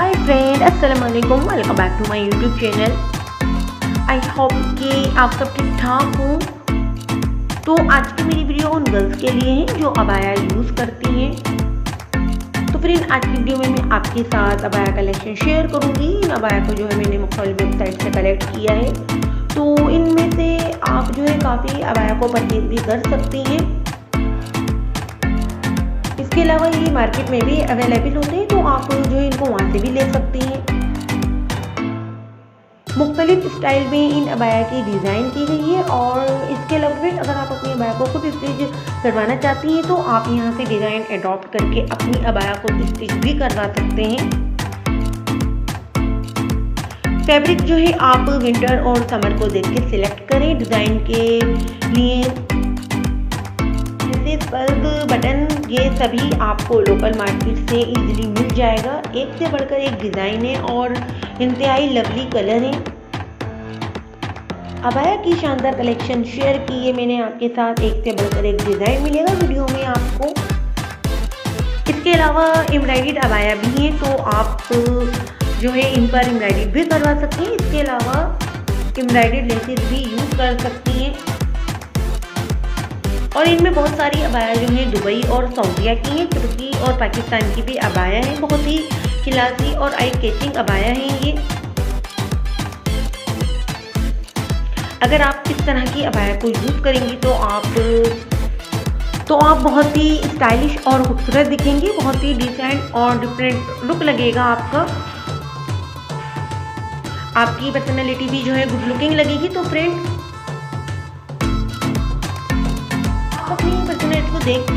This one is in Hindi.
हाय फ्रेंड, अस्सलाम वालेकुम। Welcome back to my YouTube channel. I hope कि आप सब ठीक ठाक हो। तो आज की मेरी वीडियो उन गर्ल्स के लिए है जो अबाया यूज़ करती हैं। तो फ्रेंड, आज की वीडियो में मैं आपके साथ अबाया कलेक्शन शेयर करूँगी। इन अबाया को जो है मैंने मुख्तलिफ वेबसाइट से कलेक्ट किया है, तो इनमें से आप जो है काफ़ी अबाया को परचेज भी कर सकती हैं। इसके अलावा ये मार्केट में भी अवेलेबल होते हैं, तो आप जो है इनको वहाँ से भी ले सकती हैं। मुख्तलिफ स्टाइल में इन अबाया की डिज़ाइन की गई है, और इसके अलावा भी अगर आप अपनी अबाया को खुद स्टिच करवाना चाहती हैं तो आप यहाँ से डिज़ाइन अडॉप्ट करके अपनी अबाया को स्टिच भी करवा सकते हैं। फैब्रिक जो है आप विंटर और समर को देख के सिलेक्ट करें। डिज़ाइन के लिए बल्ब बटन ये सभी आपको लोकल मार्केट से इजीली मिल जाएगा। एक से बढ़कर एक डिज़ाइन है और इंतहाई लवली कलर है। अबाया की शानदार कलेक्शन शेयर की है मैंने आपके साथ। एक से बढ़कर एक डिज़ाइन मिलेगा वीडियो में आपको। इसके अलावा एम्ब्रॉयडर्ड अबाया भी है, तो आप जो है इन पर एम्ब्रॉयडरी भी करवा सकती हैं। इसके अलावा एम्ब्रॉयडर्ड लेसेस भी यूज़ कर सकती हैं। और इनमें बहुत सारी अबाया जो है दुबई और सऊदीया की हैं, तुर्की और पाकिस्तान की भी अबाया हैं। बहुत ही क्लासी और आई कैचिंग अबाया हैं ये। अगर आप इस तरह की अबाया को यूज़ करेंगी तो आप बहुत ही स्टाइलिश और खूबसूरत दिखेंगी। बहुत ही डिसेंट और डिफरेंट लुक लगेगा आपका। आपकी पर्सनैलिटी भी जो है गुड लुकिंग लगेगी। तो फ्रेंड, अपनी पर्सनैलिटी को देखते